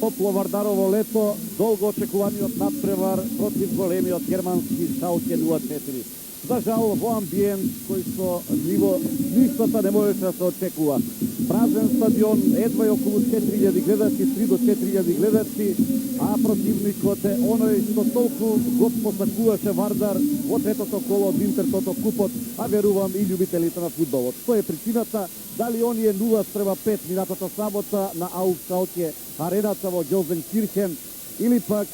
Топло Вардарово лето, долго очекуваниот надпревар против големиот германски Шалке 04. За жал, во амбиент кој со ништо не можеше да се очекува. Празен стадион, едва и околу 4000 гледачи, 3 до 4000 гледачи, а противникот е оној што толку го посакуваше Вардар во третото коло од Интертото купот, а верувам и љубителите на фудбалот. Што е причината? Дали оние 0:5 минатата сабота на АУФ Шалке арената во Гелзенкирхен или пак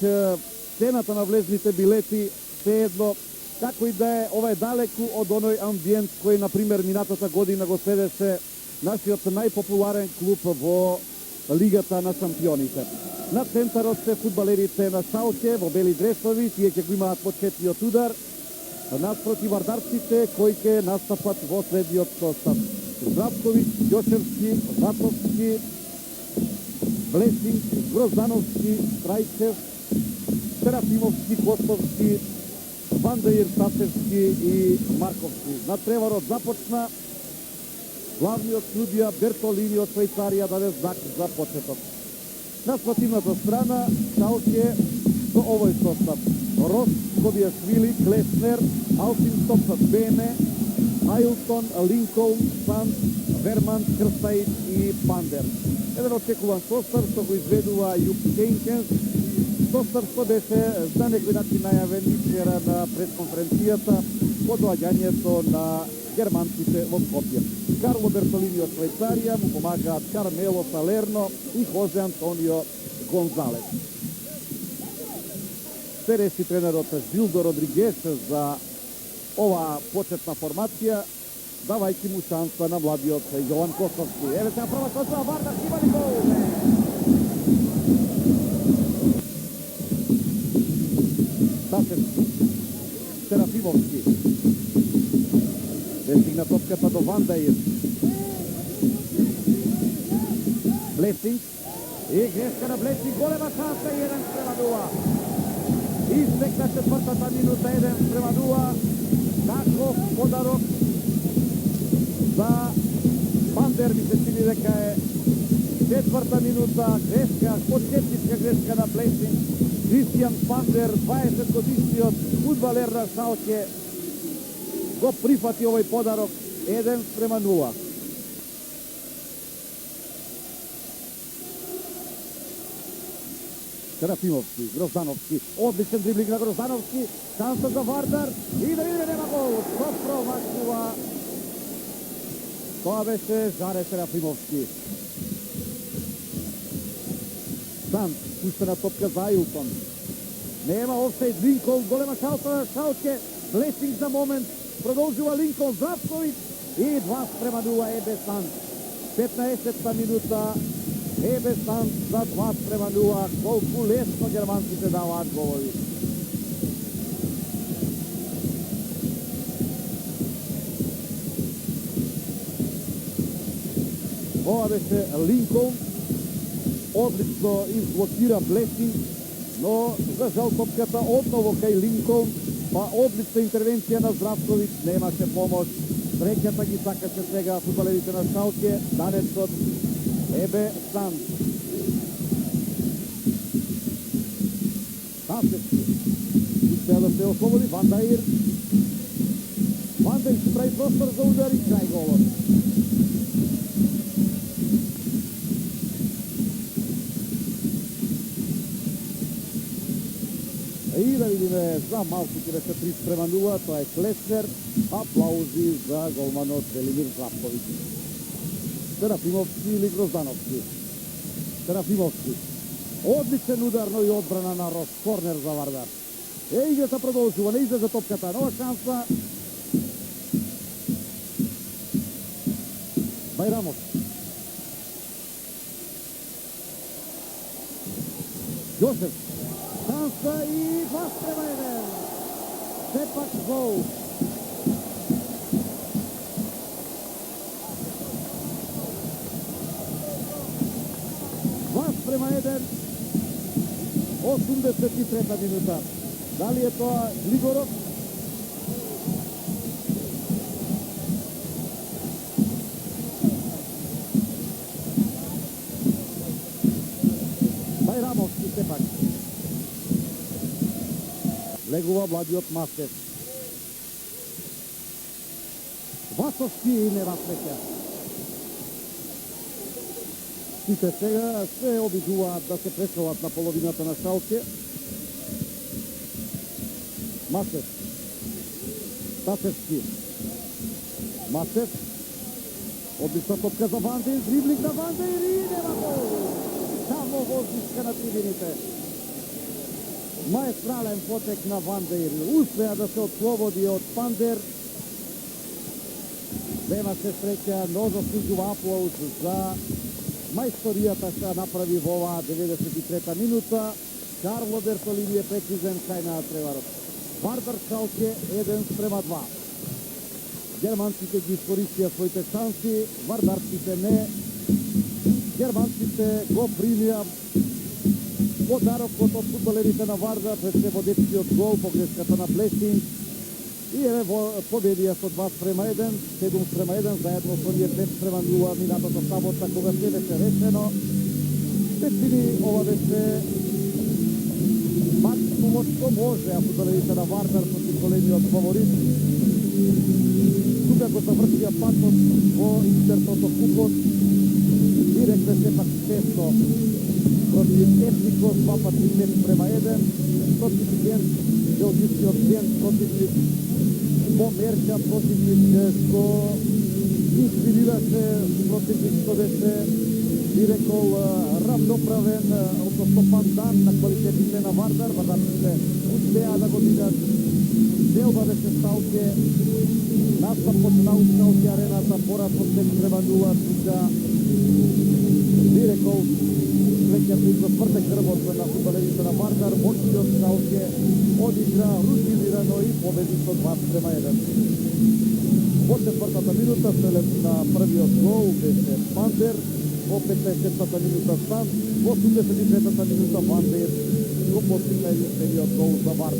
цената на влезните билети, се едно. Како и да е, ова е далеку од оној амбиент кој, например, минатата година го следеше нашиот најпопуларен клуб во Лигата на шампионите. На центарот се фудбалерите на Шалке во бели дресови, тие ќе го имаат почетниот удар наспроти вардарците кои ќе настапат во следниот состав. Здравковиќ, Ѓочевски, Ватовски, Блесинг, Гроздановски, Трајчев, Серафимовски, Костовски, Вандаир, Тасевски и Марковски. Надпреварот започна. Главниот судија Бертолини од Швајцарија даде знак за почеток. На спротивната страна Шалке со овој состав: Рос, Кодијашвили, Клеснер, Алфинстоп, Бене, Айлтон, Линколн, Санд, Верман, Крстаич и Пандер. Еден очекуван состав што го изведува Јуп Хейнкенс, состав што беше за некој начин најавен вчера на пресконференцијата по доаѓањето на германците во Скопје. Карло Бертолини од Швајцарија му помагаат Кармело Салерно и Хозе Антонио Гонзалес. Се реши тренерот Жилдо Родригес за оваа почетна формација, давајќи му шанса на младиот Јован Костовски. Еве сега прва шанса, Вардар има ли гол? Тасевски, Серафимовски. Се стигна топката до Вандаир. Блесинг. И грешка на Блесинг. Голема шанса и 1:0. Истекна четвртата минута, 1:0. Каков подарок за Пандер, ми се чини дека е четврта минута, грешка, почетничка грешка на Блесинг. Кристијан Пандер, 20 годишниот фудбалер на Шалке, го прифати овој подарок. 1:0. Серафимовски, Гроздановски, одличен дриблинг на Гроздановски, шанса за Вардар и да видиме нема гол. Што промачува? Тоа беше Жаре Серафимовски. Санд, пуштена топка за Айлтон. Нема офсайд, Линколн, голема шанса на Шалке. Блесинг за момент, продолжува Линколн, Здравковиќ и 2:0 Ебе Санд. 15-та минута, Ебе Санд за 2:0. Колку лесно германците даваат голови. Ова беше Линколн. Одлично изблокира Блесинг, но за жал топката одново кај Линколн, па одлична интервенција на Здравковиќ, немаше помош. Среќата ги сакаше сега фудбалерите на Шалке. Данецот Ебе Санд. Тасевски успеа да се ослободи. Вандаир. Вандаир си прави простор за удар и крај голот. И да видиме за малку ќе беше 3:0, тоа е Клеснер. Аплаузи за голманот Велимир Здравковиќ. Серафимовски или Гроздановски? Серафимовски. Одличен удар, но и одбрана на Рос. Корнер за Вардар. Играта продолжува, не излезе топката. Нова шанса. Бајрамов. Јосеф. Шанса и 2:1. Сепак гол. Према 1, 83-та минута. Дали е тоа Глигоров? Байрамовски сепак. Легува младиот Мастев. Васовски нема среќа. Сите сега се обидуваат да се преселат на половината на Шалке. Мастев. Тасевски. Мастев. Одлична топка за Вандеир, дриблинг на Вандеир и нема гол. Само воздишка на трибините. Маестрален потек на Вандеир. Успеа да се отслободи од Пандер. Нема се среќа, но заслужува аплауз за мајсторијата што направи во оваа 93-та минута. Карло Бертолини е прекизен кај на преварот. Вардар Шалке 1:2. Германците ги искористија своите шанси, вардарците не. Германците го примија подарокот од фудбалерите на Вардар пред се водечкиот гол по грешката на Блесинг. И еве победија со 2:1, 7:1, заедно со ние 5:0 минатата сабота, кога се беше решено. Петини ова беше максимумот што може, а фудбалерите на Вардар против големиот фаворит. Тука го завршија патот во Интертото купот. Директно сепак често против Етникос, 2 пати 5:1, против Гент, белгискиот Гент, противник Померча, противник што инспирираше, противник што беше, би рекол, равноправен, односно пандан на квалитетите на Вардар. Вардарците успеа да го дигат. Делба беше Шалке, настап почна у Шалке арената, поратно 5:0, тука би рекол, среќата и затврде грбот на фудбалерите на Вардар. Моќниот Шалке одигра рутинирано и победи со 2:1. Во 4-та минута стрелец на првиот гол беше Пандер, во 56-та минута Сан, во 83-та минута Вандеир го постигна единствениот гол за Вардар.